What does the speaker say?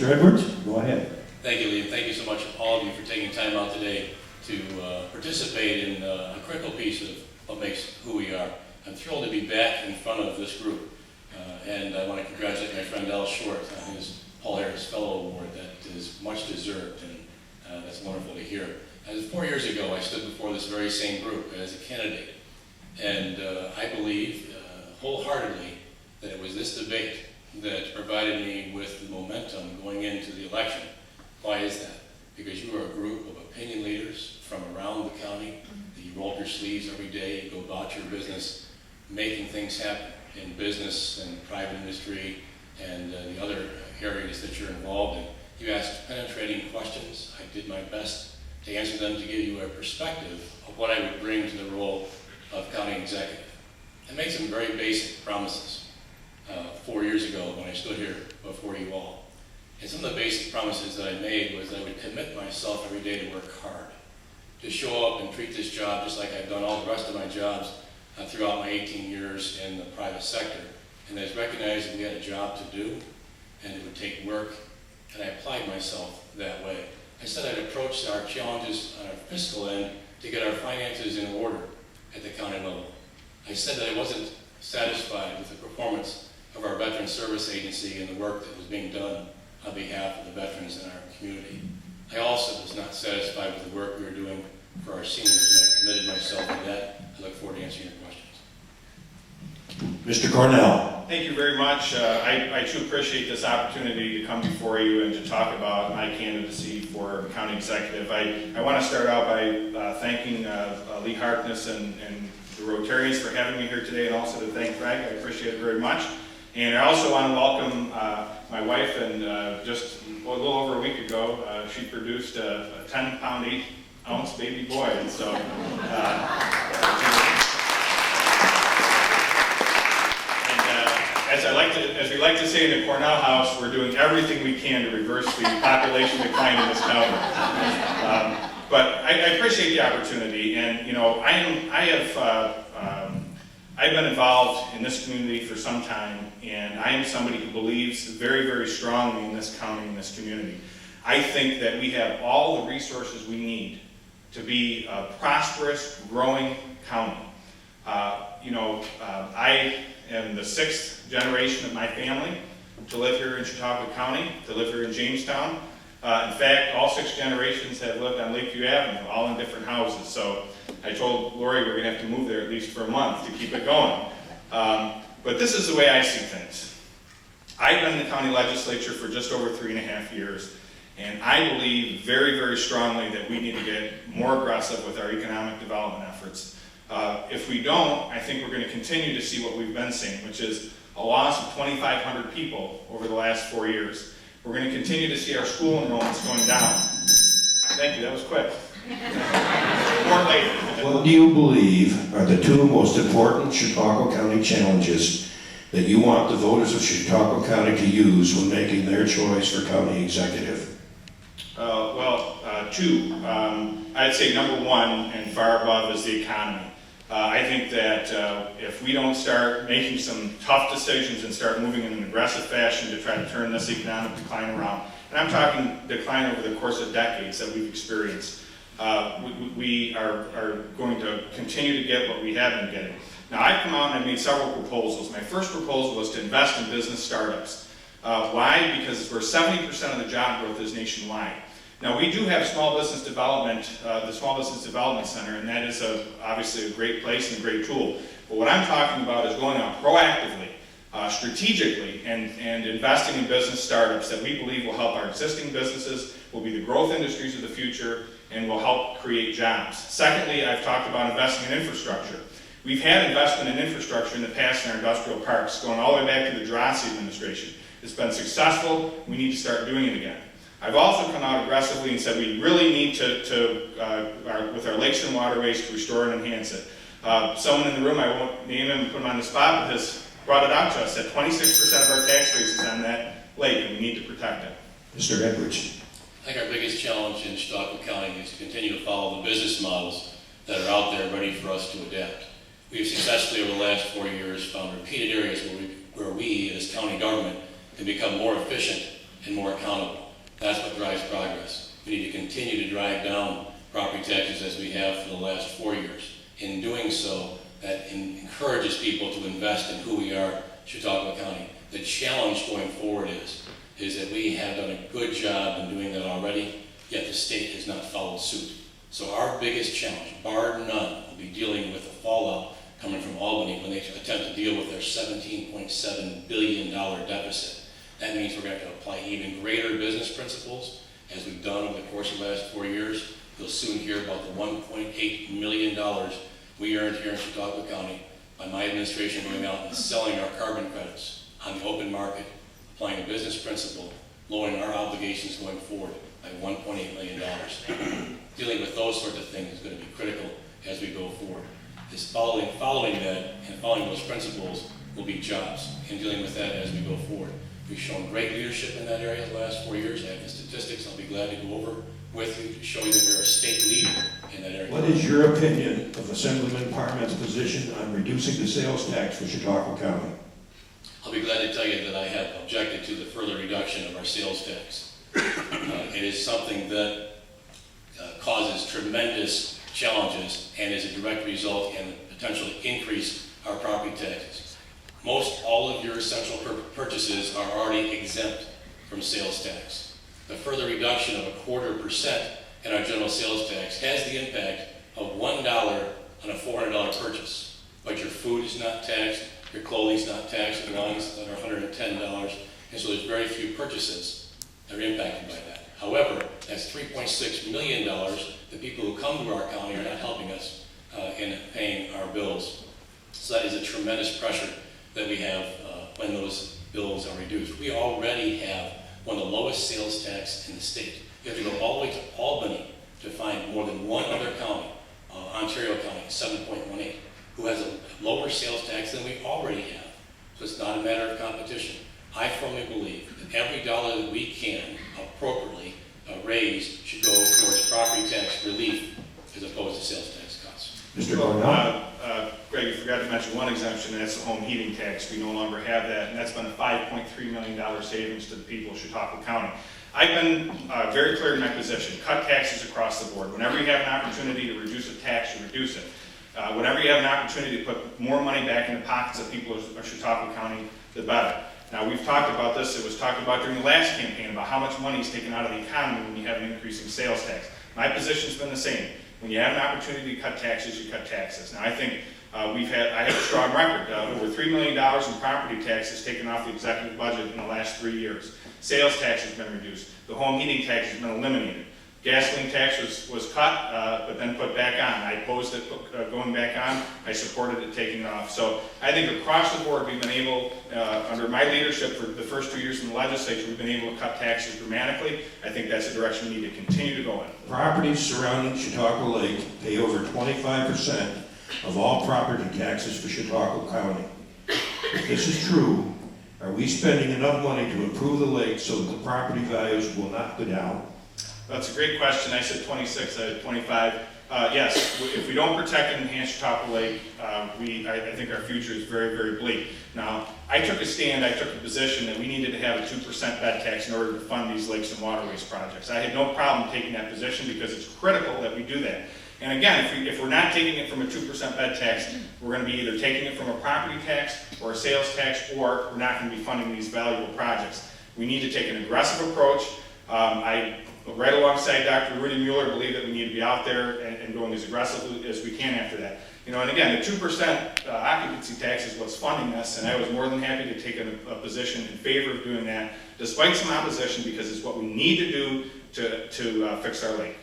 Mr. Edwards, go ahead. Thank you, Lee. Thank you so much, all of you, for taking time out today to participate in a critical piece of what makes who we are. I'm thrilled to be back in front of this group, and I want to congratulate my friend Al Short on his Paul Harris Fellow Award. That is much deserved, and that's wonderful to hear. As 4 years ago, I stood before this very same group as a candidate, and I believe wholeheartedly that it was this debate that provided me with the momentum going into the election. Why is that? Because you are a group of opinion leaders from around the county. You roll up your sleeves every day, you go about your business, making things happen in business and private industry and the other areas that you're involved in. You asked penetrating questions. I did my best to answer them, to give you a perspective of what I would bring to the role of county executive. I made some very basic promises 4 years ago when I stood here before you all. And some of the basic promises that I made was that I would commit myself every day to work hard, to show up and treat this job just like I've done all the rest of my jobs throughout my 18 years in the private sector. And I recognized that we had a job to do, and it would take work, and I applied myself that way. I said I'd approach our challenges on our fiscal end to get our finances in order at the county level. I said that I wasn't satisfied with the performance of our Veteran Service Agency and the work that was being done on behalf of the veterans in our community. I also was not satisfied with the work we were doing for our seniors, and I committed myself to that. I look forward to answering your questions. Mr. Cornell. Thank you very much. I too appreciate this opportunity to come before you and to talk about my candidacy for county executive. I want to start out by thanking Lee Harkness and the Rotarians for having me here today, and also to thank Greg. I appreciate it very much. And I also want to welcome my wife, and just a little over a week ago, she produced a 10-pound, 8-ounce baby boy. And so, as we like to say in the Cornell House, we're doing everything we can to reverse the population decline in this county. But I appreciate the opportunity, and you know, I've been involved in this community for some time, and I am somebody who believes very, very strongly in this county and this community. I think that we have all the resources we need to be a prosperous, growing county. I am the 6th generation of my family to live here in Chautauqua County, to live here in Jamestown. In fact, all 6 generations have lived on Lakeview Avenue, all in different houses. So I told Lori we're going to have to move there at least for a month to keep it going. But this is the way I see things. I've been in the county legislature for just over 3.5 years, and I believe very, very strongly that we need to get more aggressive with our economic development efforts. If we don't, I think we're going to continue to see what we've been seeing, which is a loss of 2,500 people over the last 4 years. We're going to continue to see our school enrollments going down. Thank you, that was quick. More later. What do you believe are the 2 most important Chautauqua County challenges that you want the voters of Chautauqua County to use when making their choice for county executive? 2. I'd say number 1 and far above is the economy. I think that if we don't start making some tough decisions and start moving in an aggressive fashion to try to turn this economic decline around, and I'm talking decline over the course of decades that we've experienced, we are going to continue to get what we have been getting. Now, I've come out and I've made several proposals. My first proposal was to invest in business startups. Why? Because where 70% of the job growth is nationwide. Now, we do have small business development, the Small Business Development Center, and that is obviously a great place and a great tool. But what I'm talking about is going out proactively, strategically, and investing in business startups that we believe will help our existing businesses, will be the growth industries of the future, and will help create jobs. Secondly, I've talked about investing in infrastructure. We've had investment in infrastructure in the past in our industrial parks, going all the way back to the Drossi administration. It's been successful. We need to start doing it again. I've also come out aggressively and said we really need with our lakes and waterways, to restore and enhance it. Someone in the room, I won't name him and put him on the spot, but has brought it out to us that 26% of our tax base is on that lake, and we need to protect it. Mr. Edwards. I think our biggest challenge in Chautauqua County is to continue to follow the business models that are out there ready for us to adapt. We've successfully over the last 4 years found repeated areas where we as county government can become more efficient and more accountable. That's what drives progress. We need to continue to drive down property taxes as we have for the last 4 years. In doing so, that encourages people to invest in who we are, Chautauqua County. The challenge going forward is that we have done a good job in doing that already, yet the state has not followed suit. So our biggest challenge, bar none, will be dealing with the fallout coming from Albany when they attempt to deal with their $17.7 billion deficit. That means we're going to have to apply even greater business principles, as we've done over the course of the last 4 years. You'll soon hear about the $1.8 million we earned here in Chautauqua County by my administration going out and selling our carbon credits on the open market, applying a business principle, lowering our obligations going forward by $1.8 million. Dealing with those sorts of things is going to be critical as we go forward. This following that and following those principles will be jobs, and dealing with that as we go forward. We've shown great leadership in that area the last 4 years. I have the statistics I'll be glad to go over with you to show you that we're a state leader in that area. What is your opinion of Assemblyman Parment's position on reducing the sales tax for Chautauqua County? I'll be glad to tell you that I have objected to the further reduction of our sales tax. It is something that causes tremendous challenges and is a direct result in potentially increase our property taxes. Most all of your essential purchases are already exempt from sales tax. The further reduction of 0.25% in our general sales tax has the impact of $1 on a $400 purchase. But your food is not taxed, your clothing is not taxed, and lines that are $110, and so there's very few purchases that are impacted by that. However, that's $3.6 million the people who come to our county are not helping us in paying our bills. So that is a tremendous pressure that we have when those bills are reduced. We already have one of the lowest sales tax in the state. You have to go all the way to Albany to find more than one other county, Ontario County, 7.18, who has a lower sales tax than we already have. So it's not a matter of competition. I firmly believe that every dollar that we can appropriately raise should go towards property tax relief as opposed to sales tax cuts. Mr. Cornell? Greg, you forgot to mention one exemption, and that's the home heating tax. We no longer have that, and that's been a $5.3 million savings to the people of Chautauqua County. I've been very clear in my position. Cut taxes across the board. Whenever you have an opportunity to reduce a tax, you reduce it. Whenever you have an opportunity to put more money back in the pockets of people of Chautauqua County, the better. Now, we've talked about this. It was talked about during the last campaign about how much money is taken out of the economy when you have an increasing sales tax. My position's been the same. When you have an opportunity to cut taxes, you cut taxes. Now, I think I have a strong record. Over $3 million in property taxes taken off the executive budget in the last 3 years. Sales tax has been reduced. The home heating tax has been eliminated. Gasoline tax was cut, but then put back on. I opposed it going back on. I supported it taking it off. So I think across the board, we've been able, under my leadership for the first 2 years in the legislature, we've been able to cut taxes dramatically. I think that's the direction we need to continue to go in. Properties surrounding Chautauqua Lake pay over 25% of all property taxes for Chautauqua County. If this is true, are we spending enough money to improve the lake so that the property values will not go down? That's a great question. I said 26, I said 25. Yes, if we don't protect and enhance Chautauqua Lake, I think our future is very, very bleak. Now, I took a position that we needed to have a 2% bed tax in order to fund these lakes and waterways projects. I had no problem taking that position because it's critical that we do that. And again, if we're not taking it from a 2% bed tax, we're going to be either taking it from a property tax or a sales tax, or we're not going to be funding these valuable projects. We need to take an aggressive approach. I, right alongside Dr. Rudy Mueller, believe that we need to be out there and going as aggressively as we can after that. You know, and again, the 2% occupancy tax is what's funding this, and I was more than happy to take a position in favor of doing that, despite some opposition, because it's what we need to do to fix our lake.